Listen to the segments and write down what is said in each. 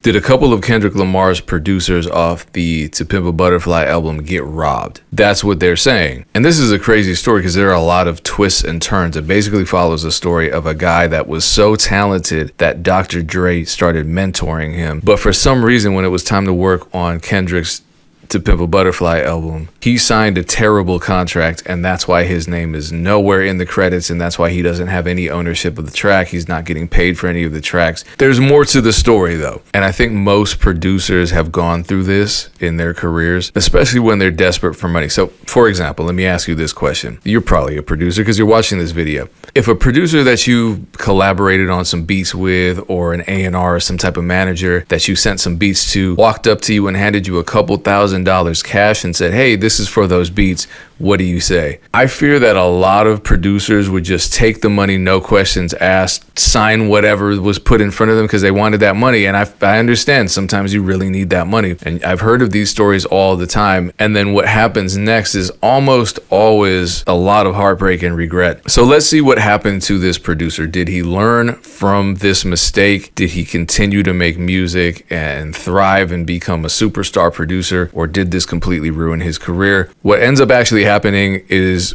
Did a couple of Kendrick Lamar's producers off the To Pimp a Butterfly album get robbed? That's what they're saying. And this is a crazy story because there are a lot of twists and turns. It basically follows the story of a guy that was so talented that Dr. Dre started mentoring him. But for some reason, when it was time to work on Kendrick's To Pimp a Butterfly album, he signed a terrible contract, and that's why his name is nowhere in the credits, and that's why he doesn't have any ownership of the track. He's not getting paid for any of the tracks. There's more to the story, though, and I think most producers have gone through this in their careers, especially when they're desperate for money. So, for example, let me ask you this question. You're probably a producer because you're watching this video. If a producer that you collaborated on some beats with, or an A&R or some type of manager that you sent some beats to, walked up to you and handed you a couple $1,000 cash and said, hey, this is for those beats, what do you say? I fear that a lot of producers would just take the money, no questions asked, sign whatever was put in front of them because they wanted that money. And I understand sometimes you really need that money. And I've heard of these stories all the time. And then what happens next is almost always a lot of heartbreak and regret. So let's see what happened to this producer. Did he learn from this mistake? Did he continue to make music and thrive and become a superstar producer? Or did this completely ruin his career? What ends up actually happening is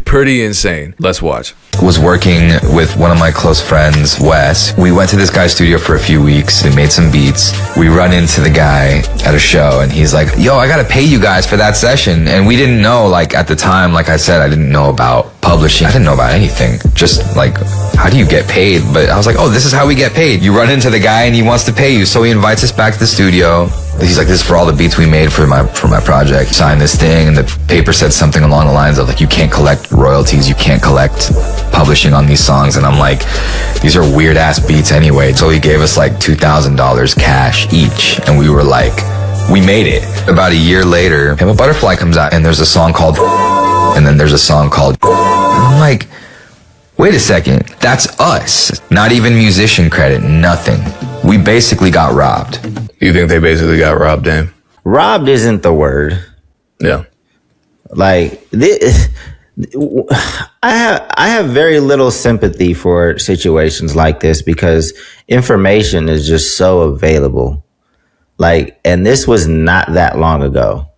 pretty insane. Let's watch. Was working with one of my close friends, Wes. We went to this guy's studio for a few weeks and made some beats. We run into the guy at a show and he's like, yo, I gotta pay you guys for that session. And we didn't know, like at the time, like I said, I didn't know about publishing. I didn't know about anything. Just like, how do you get paid? But I was like, oh, this is how we get paid. You run into the guy and he wants to pay you. So he invites us back to the studio. He's like, this is for all the beats we made for my project. Sign this thing, and the paper said something along the lines of like, you can't collect royalties, you can't collect publishing on these songs. And I'm like, these are weird ass beats anyway. So he gave us like $2,000 cash each, and we were like, we made it. About a year later, Pimp a Butterfly comes out, and there's a song called, and then there's a song called, and I'm like, wait a second, that's us. Not even musician credit, nothing. We basically got robbed. You think they basically got robbed, Dame? Robbed isn't the word. Yeah. Like, I have very little sympathy for situations like this because information is just so available. Like, and this was not that long ago,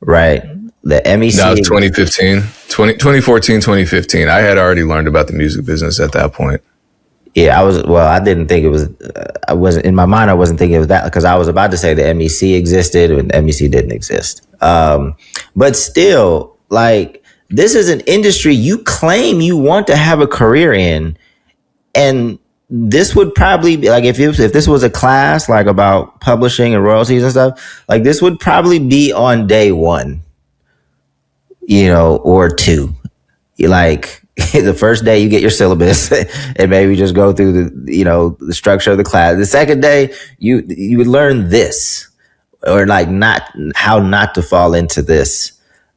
right? The MEC. That was 2015, 2014, 2015. I had already learned about the music business at that point. Yeah, I didn't think it was, I wasn't, in my mind, I wasn't thinking it was that, because I was about to say the MEC existed and the MEC didn't exist. But still, like, this is an industry you claim you want to have a career in. And this would probably be, like, if this was a class, like, about publishing and royalties and stuff, like, this would probably be on day one, you know, or two. Like, the first day you get your syllabus and maybe just go through the structure of the class. The second day you would learn this, or like how not to fall into this.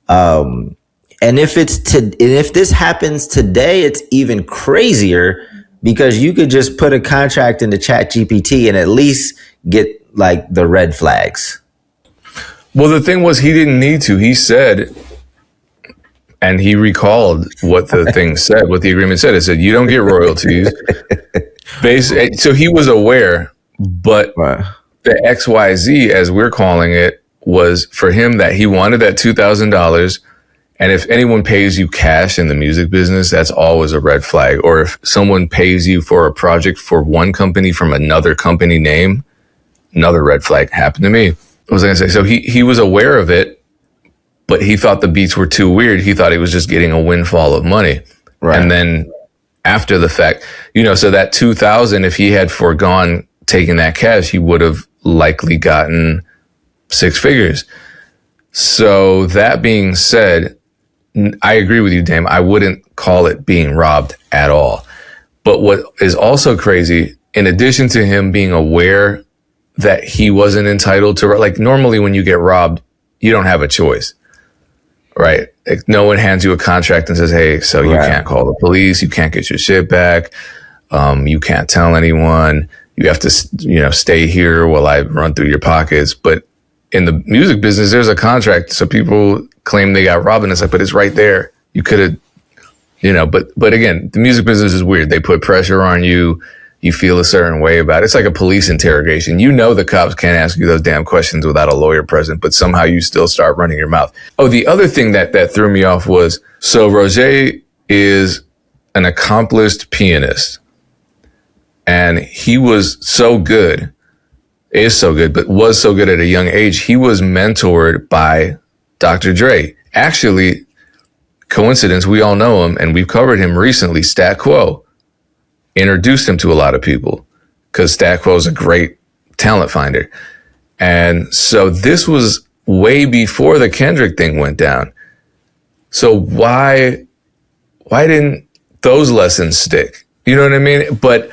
And if this happens today, it's even crazier because you could just put a contract into ChatGPT and at least get like the red flags. Well, the thing was, he didn't need to. He said, and he recalled what the thing said, what the agreement said. It said, you don't get royalties. So he was aware, but the XYZ, as we're calling it, was for him that he wanted that $2,000. And if anyone pays you cash in the music business, that's always a red flag. Or if someone pays you for a project for one company from another company name, another red flag. Happened to me. What was I going to say? So he was aware of it, but he thought the beats were too weird. He thought he was just getting a windfall of money. Right. And then after the fact, so that $2,000, if he had foregone taking that cash, he would have likely gotten six figures. So that being said, I agree with you, Dame. I wouldn't call it being robbed at all. But what is also crazy, in addition to him being aware that he wasn't entitled to, like, normally when you get robbed, you don't have a choice. Right. Like, no one hands you a contract and says, hey, so you can't call the police. You can't get your shit back. You can't tell anyone. You have to, stay here while I run through your pockets. But in the music business, there's a contract. So people claim they got robbed, and it's like, but it's right there. You could have, but again, the music business is weird. They put pressure on you. you feel a certain way about it. It's like a police interrogation. You know the cops can't ask you those damn questions without a lawyer present, but somehow you still start running your mouth. Oh, the other thing that threw me off was, so Roger is an accomplished pianist, and he was so good, is so good, but was so good at a young age. He was mentored by Dr. Dre. Actually, coincidence, we all know him, and we've covered him recently. Stat Quo introduced him to a lot of people because Stat Quo is a great talent finder. And so this was way before the Kendrick thing went down. So why didn't those lessons stick? You know what I mean? But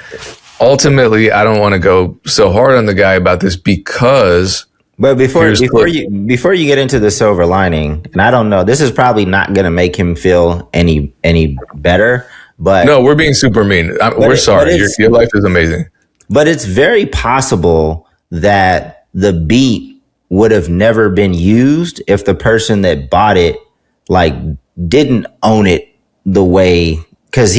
ultimately, I don't want to go so hard on the guy about this because. But before you get into the silver lining, and I don't know, this is probably not going to make him feel any better. But no, we're being super mean. We're sorry. Your life is amazing. But it's very possible that the beat would have never been used if the person that bought it like didn't own it the way, because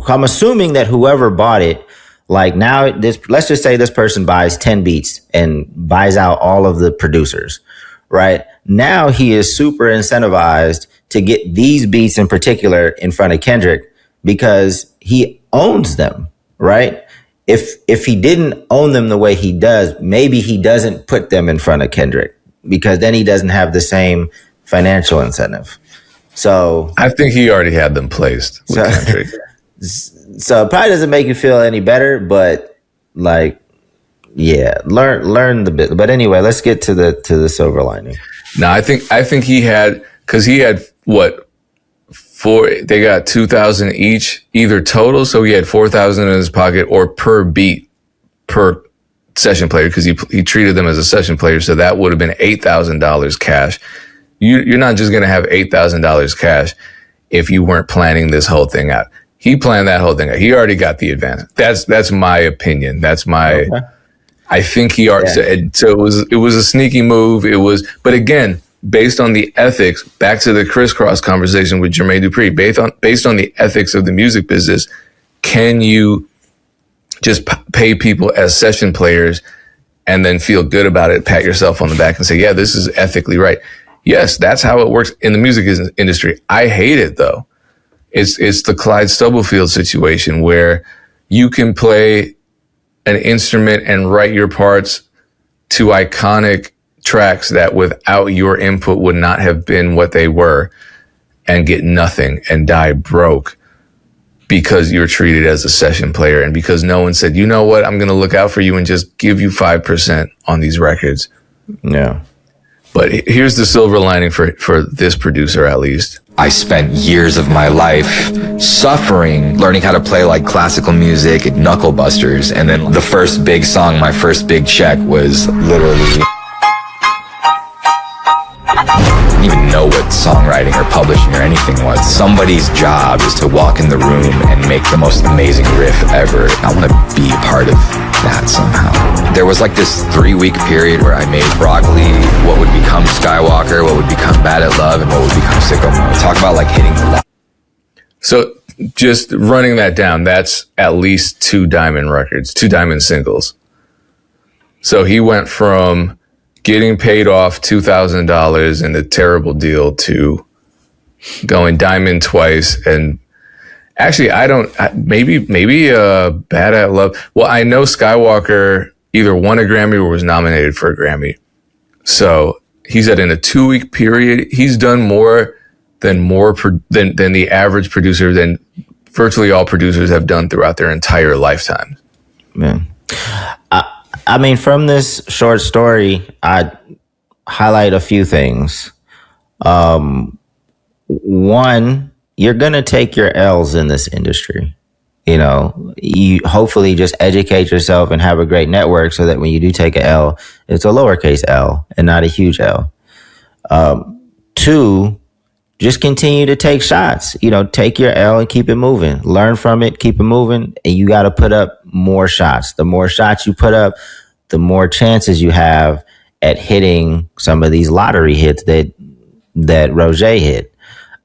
I'm assuming that whoever bought it, like now let's just say this person buys 10 beats and buys out all of the producers, right? Now he is super incentivized to get these beats in particular in front of Kendrick because he owns them, right? If he didn't own them the way he does, maybe he doesn't put them in front of Kendrick because then he doesn't have the same financial incentive. So I think he already had them placed with Kendrick. So it probably doesn't make you feel any better, but like, yeah, learn the bit. But anyway, let's get to the silver lining. No, I think he had, because he had what, they got 2,000 each, either total, so he had 4,000 in his pocket, or per beat per session player, because he treated them as a session player, so that would have been $8,000 cash. You're not just going to have $8,000 cash if you weren't planning this whole thing out. He planned that whole thing out. He already got the advance. That's my opinion. That's my. Okay. I think he already. Yeah. So it was a sneaky move. It was, but again, based on the ethics. Back to the crisscross conversation with Jermaine Dupri. Based on the ethics of the music business, can you just pay people as session players and then feel good about it, pat yourself on the back, and say, "Yeah, this is ethically right." Yes, that's how it works in the music industry. I hate it though. It's the Clyde Stubblefield situation where you can play an instrument and write your parts to iconic tracks that without your input would not have been what they were, and get nothing and die broke because you're treated as a session player and because no one said, you know what, I'm going to look out for you and just give you 5% on these records. Yeah. But here's the silver lining for this producer, at least. I spent years of my life suffering, learning how to play like classical music at Knuckle Busters. And then the first big song, my first big check was literally... I didn't even know what songwriting or publishing or anything was. Somebody's job is to walk in the room and make the most amazing riff ever. I want to be a part of that somehow. There was like this 3-week period where I made Broccoli, what would become Skywalker, what would become Bad at Love, and what would become Sicko Mode. Talk about like hitting the... So just running that down, that's at least 2 diamond records, 2 diamond singles. So he went from getting paid off $2,000 in a terrible deal to going diamond twice. And actually, maybe Bad at Love. Well, I know Skywalker either won a Grammy or was nominated for a Grammy. So he said in a 2-week period, he's done more than the average producer, than virtually all producers have done throughout their entire lifetime. Man. I mean, from this short story, I highlight a few things. One, you're going to take your L's in this industry. You know, you hopefully just educate yourself and have a great network so that when you do take a L, it's a lowercase L and not a huge L. 2, just continue to take shots. You know, take your L and keep it moving. Learn from it, keep it moving, and you got to put up more shots. The more shots you put up, the more chances you have at hitting some of these lottery hits that Roger hit.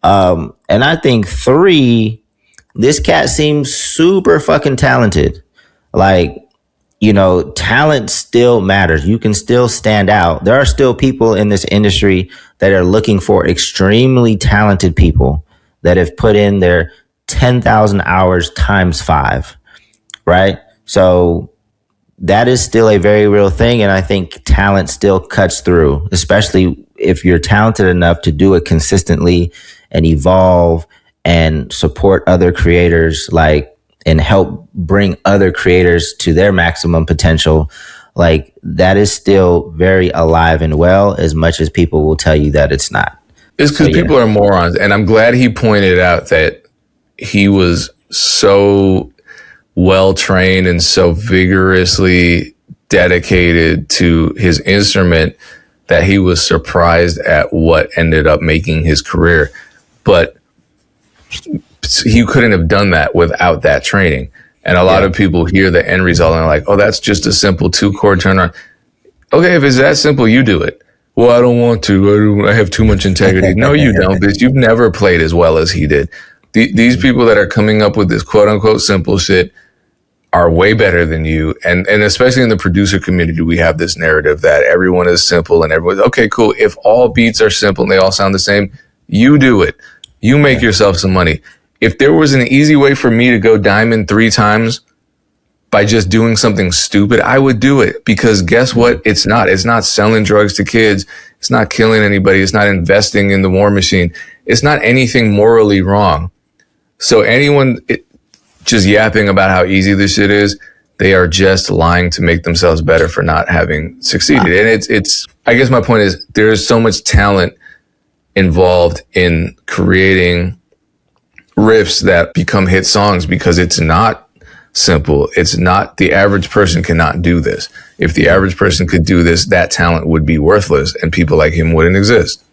And I think 3, this cat seems super fucking talented. like, talent still matters. You can still stand out. There are still people in this industry that are looking for extremely talented people that have put in their 10,000 hours times 5, right? So that is still a very real thing. And I think talent still cuts through, especially if you're talented enough to do it consistently and evolve and support other creators, like, and help bring other creators to their maximum potential. Like, that is still very alive and well, as much as people will tell you that it's not. It's because people are morons. And I'm glad he pointed out that he was so well trained and so vigorously dedicated to his instrument that he was surprised at what ended up making his career. But he couldn't have done that without that training. And a lot of people hear the end result and are like, oh, that's just a simple 2-chord turnaround. Okay, if it's that simple, you do it. Well, I don't want to. I have too much integrity. No, you don't, bitch. You've never played as well as he did. These people that are coming up with this quote unquote simple shit are way better than you. And especially in the producer community, we have this narrative that everyone is simple and everyone's okay, cool. If all beats are simple and they all sound the same, you do it. You make yourself some money. If there was an easy way for me to go diamond 3 times by just doing something stupid, I would do it, because guess what? It's not selling drugs to kids. It's not killing anybody. It's not investing in the war machine. It's not anything morally wrong. So anyone just yapping about how easy this shit is, they are just lying to make themselves better for not having succeeded. And it's, I guess my point is, there is so much talent involved in creating riffs that become hit songs, because it's not simple. It's not, the average person cannot do this. If the average person could do this, that talent would be worthless and people like him wouldn't exist.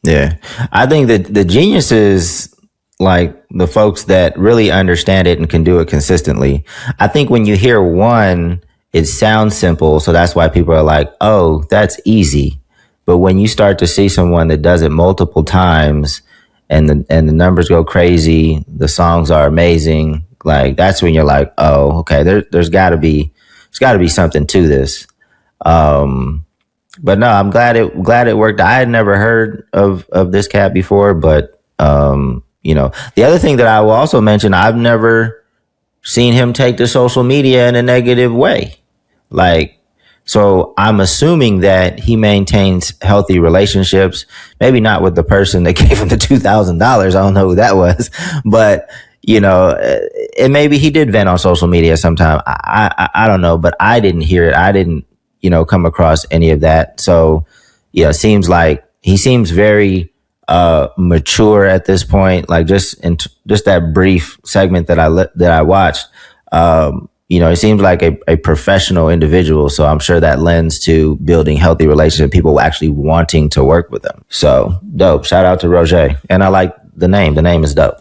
Yeah. I think that the genius is like the folks that really understand it and can do it consistently. I think when you hear one, it sounds simple. So that's why people are like, oh, that's easy. But when you start to see someone that does it multiple times and the numbers go crazy, the songs are amazing, like, that's when you're like, oh, okay, there's gotta be something to this. But no, I'm glad it worked. I had never heard of this cat before, but the other thing that I will also mention, I've never seen him take to social media in a negative way. Like, so I'm assuming that he maintains healthy relationships, maybe not with the person that gave him the $2,000. I don't know who that was, but and maybe he did vent on social media sometime. I don't know, but I didn't hear it. I didn't, come across any of that. So yeah, it seems like he seems very mature at this point. Like, just that brief segment that I watched, he seems like a professional individual. So I'm sure that lends to building healthy relationships, people actually wanting to work with him. So dope. Shout out to Roger. And I like the name. The name is dope.